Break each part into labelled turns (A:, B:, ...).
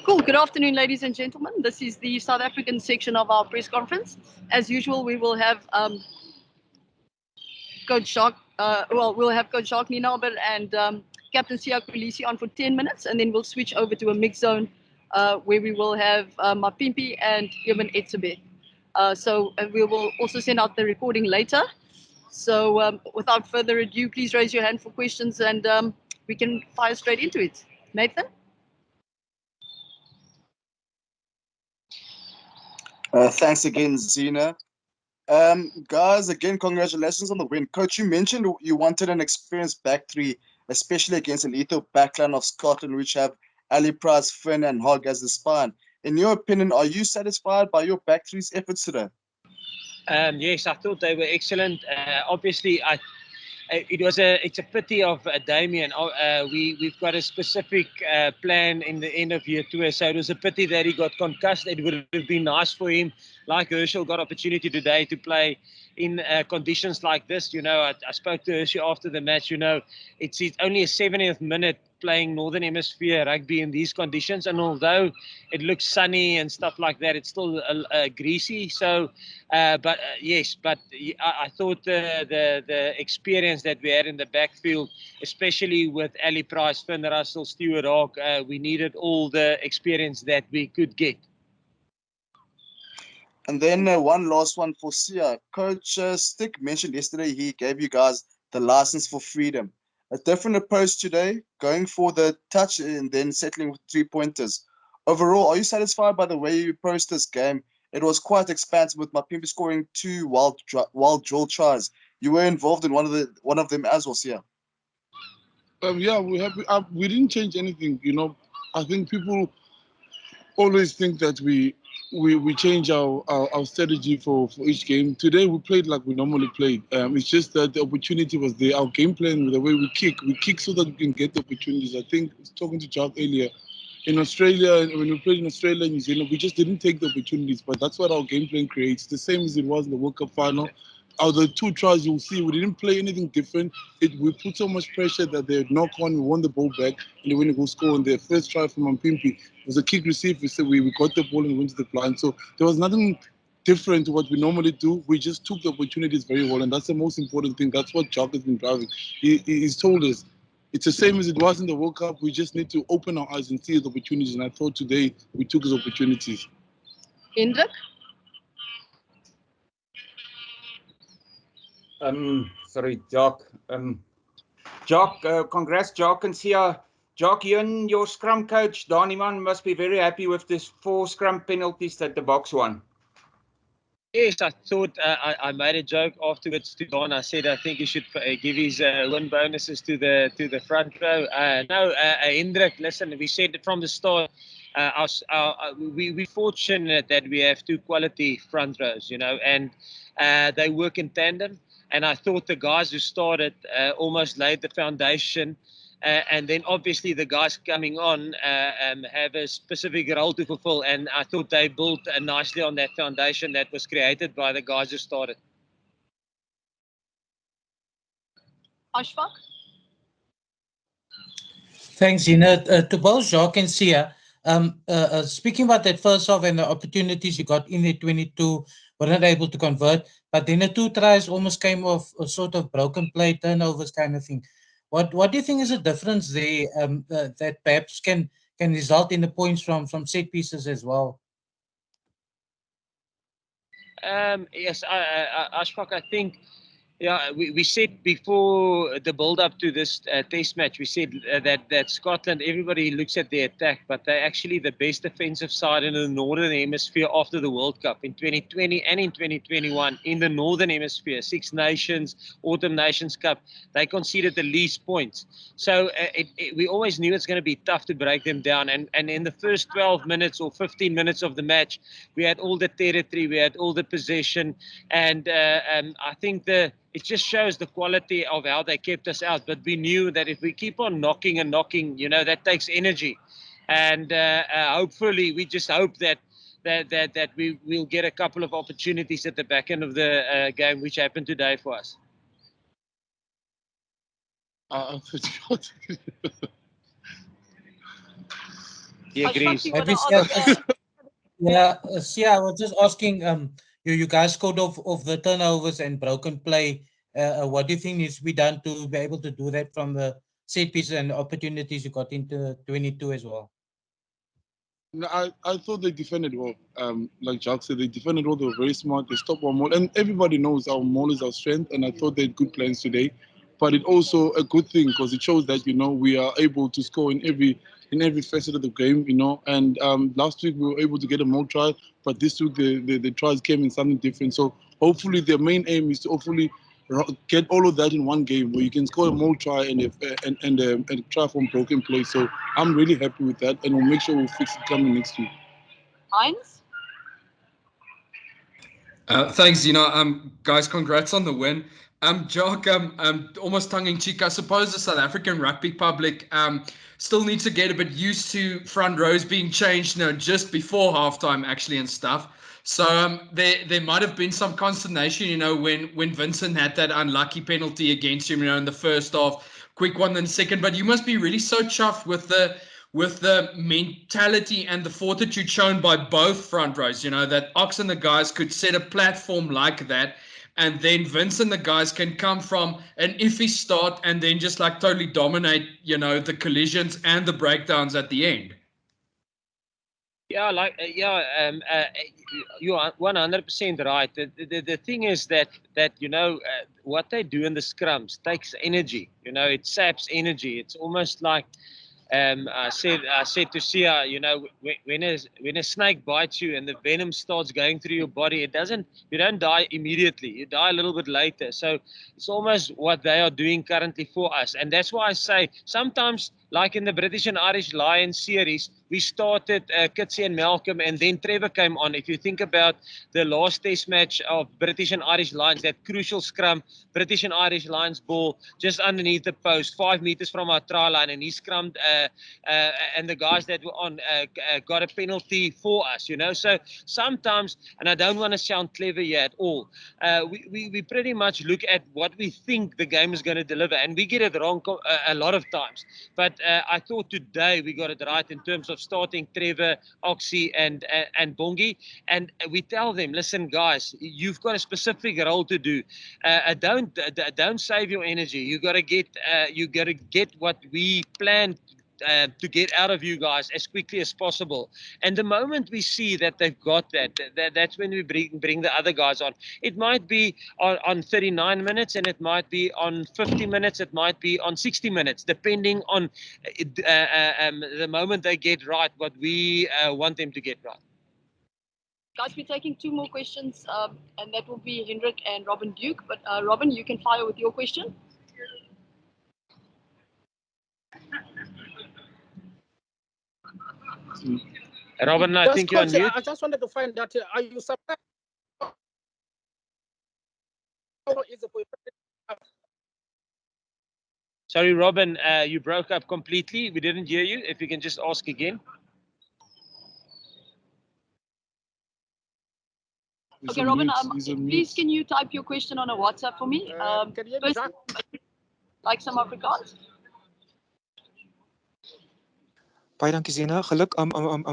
A: Cool. Good afternoon, ladies and gentlemen. This is the South African section of our press conference. As usual, we will have Coach Jacques. We'll have Coach Jacques Nienaber and Captain Kolisi on for 10 minutes, and then we'll switch over to a mixed zone where we will have Mapimpi and Irvin Etzebe. We will also send out the recording later. So without further ado, please raise your hand for questions, and we can fire straight into it. Nathan?
B: Thanks again, Zina. Guys, again, congratulations on the win. Coach, you mentioned you wanted an experienced back three, especially against a lethal backline of Scotland, which have Ali Price, Finn, and Hogg as the spine. In your opinion, are you satisfied by your back three's efforts today?
C: Yes, I thought they were excellent. Obviously, it's a pity of Damien. We've got a specific plan in the end of year two, so it was a pity that he got concussed. It would have been nice for him, like Herschel got opportunity today to play in conditions like this. You know, I spoke to Herschel after the match. You know, it's only a 70th minute playing Northern Hemisphere rugby in these conditions, and although it looks sunny and stuff like that, it's still greasy. So, yes, but I thought the experience that we had in the backfield, especially with Ali Price, Finn Russell, Stuart Hogg, we needed all the experience that we could get.
B: And then one last one for Sia. Coach Stick mentioned yesterday he gave you guys the license for freedom. A different approach today, going for the touch and then settling with 3-pointers. Overall, are you satisfied by the way you approached this game? It was quite expansive with Mapimpi scoring 2 wild drill tries. You were involved in one of them as well, Sia.
D: Yeah, we didn't change anything. You know, I think people always think that we change our strategy for each game. Today we played like we normally played. It's just that the opportunity was there. Our game plan, the way we kick so that we can get the opportunities. I think I was talking to Jacques earlier. In Australia, when we played in Australia and New Zealand, we just didn't take the opportunities. But that's what our game plan creates. The same as it was in the World Cup final. Out of the 2 tries, you'll see we didn't play anything different. We put so much pressure that they knock on, we won the ball back, and they went to go score. And their first try from Mapimpi was a kick receive. We got the ball and went to the blind. So there was nothing different to what we normally do. We just took the opportunities very well, and that's the most important thing. That's what Jacques has been driving. He's told us it's the same as it was in the World Cup. We just need to open our eyes and see the opportunities. And I thought today we took his opportunities.
A: Hendrik?
E: Sorry, Jacques. Jacques, congrats, Jacques and Sia. Jacques, you and your scrum coach, Daniman, must be very happy with this 4 scrum penalties that the Boks won.
C: Yes, I thought I made a joke afterwards to Don. I said I think he should give his win bonuses to the front row. Hendrik, listen, we said it from the start. We're fortunate that we have 2 quality front rows, you know, and they work in tandem. And I thought the guys who started almost laid the foundation. And then obviously the guys coming on have a specific role to fulfill. And I thought they built nicely on that foundation that was created by the guys who started.
A: Ashfaq?
F: Thanks, Zina. To both Jacques and Sia, speaking about that first half and the opportunities you got in the 22, were not able to convert, but then the 2 tries almost came off a sort of broken play, turnovers kind of thing. What do you think is the difference there that perhaps can result in the points from set pieces as well?
C: Yes, Ashfaq, I think, yeah, we said before the build-up to this test match, we said that Scotland, everybody looks at their attack, but they're actually the best defensive side in the Northern Hemisphere after the World Cup in 2020 and in 2021 in the Northern Hemisphere, 6 Nations, Autumn Nations Cup, they conceded the least points. So we always knew it's going to be tough to break them down. And in the first 12 minutes or 15 minutes of the match, we had all the territory, we had all the possession, and I think it just shows the quality of how they kept us out. But we knew that if we keep on knocking and knocking, you know, that takes energy. And hopefully, we just hope that we will get a couple of opportunities at the back end of the game, which happened today for us. He agrees.
A: Ashfaq, you
F: Maybe
A: wanna ask?
F: yeah, Sia, I was just asking, you guys scored of the turnovers and broken play. What do you think needs to be done to be able to do that from the set pieces and the opportunities you got into 22 as well?
D: No, I thought they defended well. Like Jack said, they defended well. They were very smart. They stopped one maul, and everybody knows our maul is our strength. And I thought they had good plans today, but it also a good thing because it shows that we are able to score in every facet of the game. And last week we were able to get a maul try, but this week the tries came in something different. So hopefully their main aim is to hopefully get all of that in one game where you can score a maul try and a try from broken play. So I'm really happy with that, and we'll make sure we'll fix it coming next week.
A: Heinz?
G: Thanks, guys, congrats on the win. Jock, almost tongue-in-cheek, I suppose the South African rugby public still needs to get a bit used to front rows being changed, just before halftime, actually, and stuff. So there might have been some consternation, when Vincent had that unlucky penalty against him, in the first half, quick one then second. But you must be really so chuffed with the mentality and the fortitude shown by both front rows, that Ox and the guys could set a platform like that, and then Vince and the guys can come from an iffy start and then just like totally dominate, the collisions and the breakdowns at the end.
C: Yeah, you are 100% right. The thing is that what they do in the scrums takes energy. It saps energy. It's almost like I said to Sia, when a snake bites you and the venom starts going through your body, you don't die immediately. You die a little bit later. So it's almost what they are doing currently for us, and that's why I say sometimes, like in the British and Irish Lions series, we started Kitsy and Malcolm, and then Trevor came on. If you think about the last test match of British and Irish Lions, that crucial scrum, British and Irish Lions ball just underneath the post, 5 meters from our try line, and he scrummed, and the guys that were on got a penalty for us, So sometimes, and I don't want to sound clever here at all, we pretty much look at what we think the game is going to deliver, and we get it wrong a lot of times. But I thought today we got it right in terms of starting Trevor, Oxy, and Bongi, and we tell them, listen, guys, you've got a specific role to do. Don't save your energy. You got to get what we planned to get out of you guys as quickly as possible. And the moment we see that they've got that's when we bring the other guys on. It might be on 39 minutes, and it might be on 50 minutes, it might be on 60 minutes, depending on the moment they get right what we want them to get right.
A: Guys, we're taking 2 more questions, and that will be Hendrik and Robin Duke. But Robin, you can fire with your question.
C: Robin, I think you're on mute.
H: I just wanted to find out, are you surprised?
C: Sorry, Robin, you broke up completely. We didn't hear you. If you can just ask again.
A: Okay, Robin, please can you type your question on a WhatsApp for me?
H: Can you hear me,
A: First, like some Afrikaans?
I: Baie dankie Zena. Geluk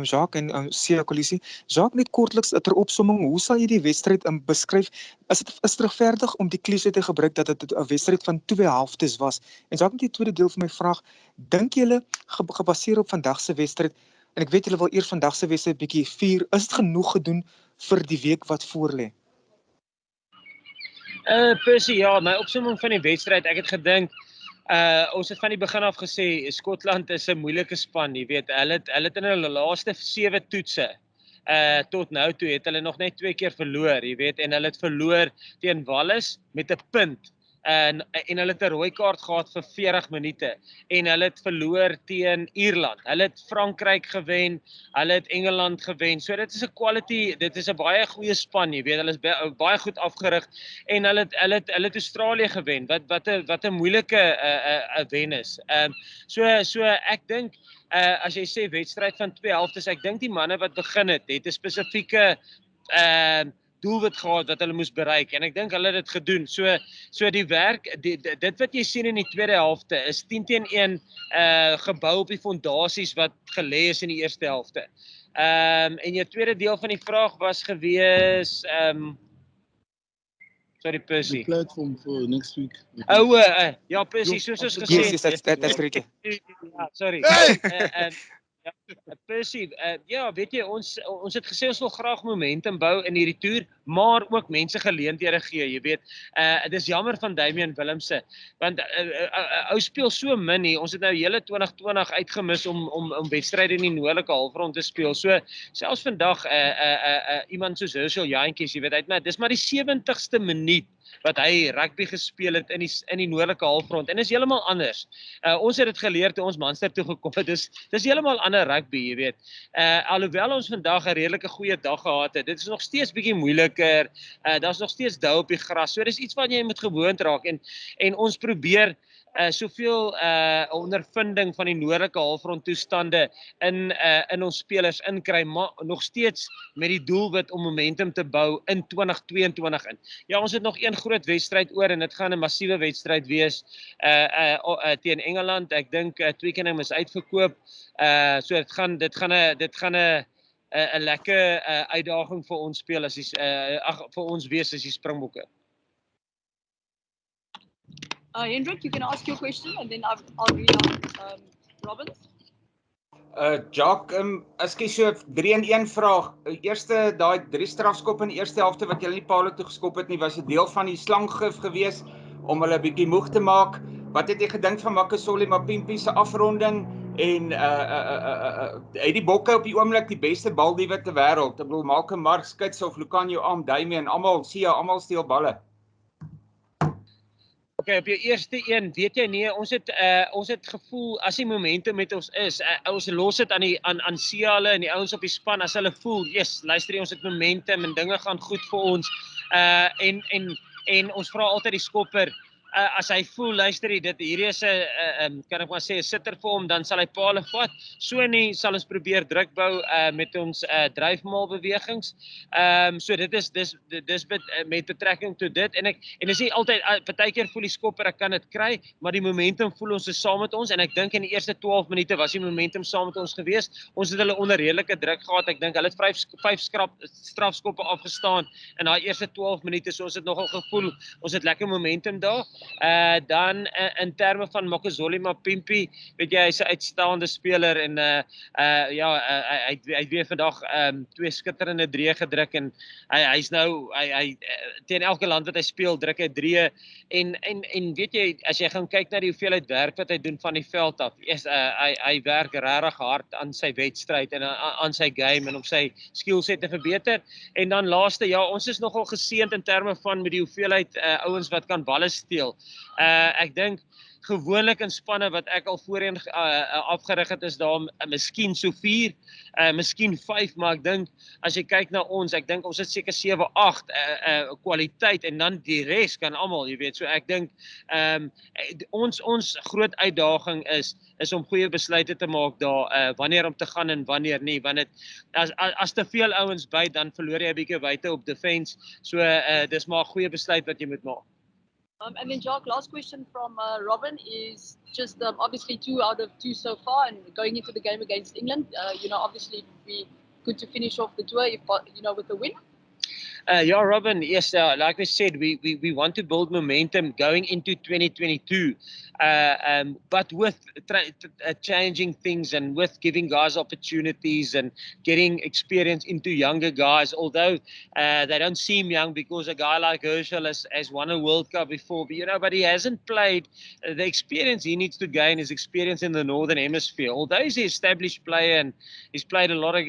I: Jacques en Sia Kolisi. Jacques, net kortliks ter opsomming, hoe sal jy die wedstryd beskryf? Is dit regverdig om die klise te gebruik dat dit 'n wedstryd van 2 helftes was? En Jacques, met die tweede deel van my vraag, dink julle gebaseer op vandag se wedstryd, en ek weet julle wil eers vandag se wedstryd bietjie vier, is dit genoeg gedoen vir die week wat voorlê?
C: Percy, ja, my opsomming van die wedstryd, ek het gedink ons het van die begin af gesê Skotland is 'n moeilike span, jy weet. Hulle het in hulle laaste 7 toetse tot nou toe het hulle nog net 2 keer verloor, jy weet, en hulle het verloor teen Wallis met 'n punt. En hulle het 'n rooi kaart gehad vir 40 minute en hulle het verloor teen Ierland. Hulle het Frankryk gewen, hulle het Engeland gewen. So dit is 'n quality, dit is 'n baie goeie span, jy weet. Hulle is baie goed afgerig en hulle het Australië gewen. Wat 'n moeilike wen is. So ek dink as jy sê wedstryd van 2 helftes, ek dink die manne wat begin het 'n spesifieke doelwit gehad wat hulle moes bereik en ek dink hulle het dit gedoen. So die werk dit wat jy sien in die tweede helfte is 10-1 gebou op die fondasies wat gelê is in die eerste helfte. En jou tweede deel van die vraag was gewees sorry Percy.
D: The platform for next week.
C: Ja Percy, soos ons gesê
I: Yes, that's great.
C: Ja, sorry. Percy, ja, weet jy ons het gesê ons wil graag momentum bou in hierdie toer, maar ook mense geleenthede gee, jy weet. Dit is jammer van Damian Willemse, want ou speel so min hier. Ons het nou hele 2020 uitgemis om wedstryde in die noordelike halfrond te speel. So selfs vandag iemand soos Herschel Jantjies, jy weet, dis maar die 70ste minuut wat hy rugby gespeel het in die noordelike halfrond en is heeltemal anders. Ons het dit geleer toe ons Munster toe gekom het. Dis heeltemal ander rugby, jy weet. Alhoewel ons vandag 'n redelike goeie dag gehad het, dit is nog steeds bietjie moeiliker. Daar's nog steeds dou op die gras. So dis iets wat jy moet gewoond raak en ons probeer soveel ondervinding van die noordelike halfrond toestande in ons spelers inkry, maar nog steeds met die doelwit om momentum te bou in 2022 in. Ja, ons het nog een groot wedstryd oor en dit gaan 'n massiewe wedstryd wees teen Engeland. Ek dink Twickenham is uitverkoop. So dit gaan 'n lekker uitdaging vir ons speel as vir ons wees as die Springbokke.
A: Hendrik, you can ask your question and then I'll read out Robin's.
E: Jacques, ekskuus, so 3-1 vraag. Eerste daai 3 strafskoppe in die eerste helfte wat julle nie paal toe geskop het nie, was 'n deel van die slanggif gewees om hulle 'n bietjie moeg te maak. Wat het jy gedink van Makasole Mapimpi se afronding en hy die bokke op die oomblik die beste baldiewe ter wêreld. Ek bedoel maak 'n Mark Skits of Lucanio Am, Damian, almal steel balle.
C: Okay, op jou eerste een, weet jy nie, ons het gevoel as die momentum met ons is, ons los dit aan Sia hulle en die ouens op die span as hulle voel, yes, luister jy, ons het momentum en dinge gaan goed vir ons. En ons vra altyd die skopper as hy voel, luister jy, hierdie is 'n kan ek maar sê 'n sitter vir hom, dan sal hy paale vat. So nie sal ons probeer druk bou met ons dryfmaal bewegings. So dit is met betrekking tot dit en is nie altyd partykeer voel die skopper ek kan dit kry, maar die momentum voel ons is saam met ons en ek dink in die eerste 12 minute was die momentum saam met ons gewees. Ons het hulle onder redelike druk gehad. Ek dink hulle het 5 strafskoppe afgestaan in daai eerste 12 minute. So ons het nogal gevoel ons het lekker momentum daar. Dan in terme van Makasole Mapimpi, weet jy, hy's 'n uitstaande speler en hy het weer vandag 2 skitterende drieë gedruk en hy's nou hy teen elke land wat hy speel druk hy drieë en weet jy, as jy gaan kyk na die hoeveelheid werk wat hy doen van die veld af, hy werk regtig hard aan sy wedstryd en aan sy game en om sy skillset te verbeter. En dan laaste, ja, ons is nogal geseënd in terme van met die hoeveelheid ouens wat kan balle steel. Ek dink gewoonlik in spanne wat ek al voorheen afgerig het is daar miskien so 4, miskien 5, maar ek dink as jy kyk na ons, ek dink ons het seker 7, 8 kwaliteit en dan die res kan almal, jy weet. So ek dink ons groot uitdaging is om goeie besluite te maak daar wanneer om te gaan en wanneer nie, want as te veel ouens byt dan verloor jy 'n bietjie wyte op defense. So dis maar 'n goeie besluit wat jy moet maak.
A: And then Jacques, last question from Robin is just obviously 2 out of 2 so far and going into the game against England, obviously it would be good to finish off the tour if, with a win.
C: Yeah, Robin, yes, like we said, we want to build momentum going into 2022, but with changing things and with giving guys opportunities and getting experience into younger guys, although they don't seem young because a guy like Herschel has won a World Cup before, but he hasn't played. The experience he needs to gain is experience in the Northern Hemisphere. Although he's an established player and he's played a lot of,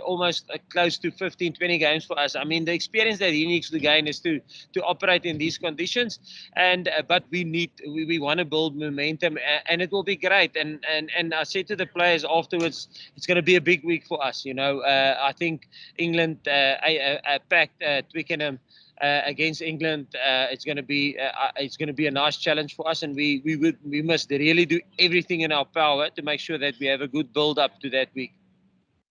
C: almost close to 15, 20 games for us. I mean, the experience that he needs to gain is to operate in these conditions, but we want to build momentum, and it will be great. And I said to the players afterwards, it's going to be a big week for us. I think England packed Twickenham against England. It's going to be a nice challenge for us, and we must really do everything in our power to make sure that we have a good build up to that week.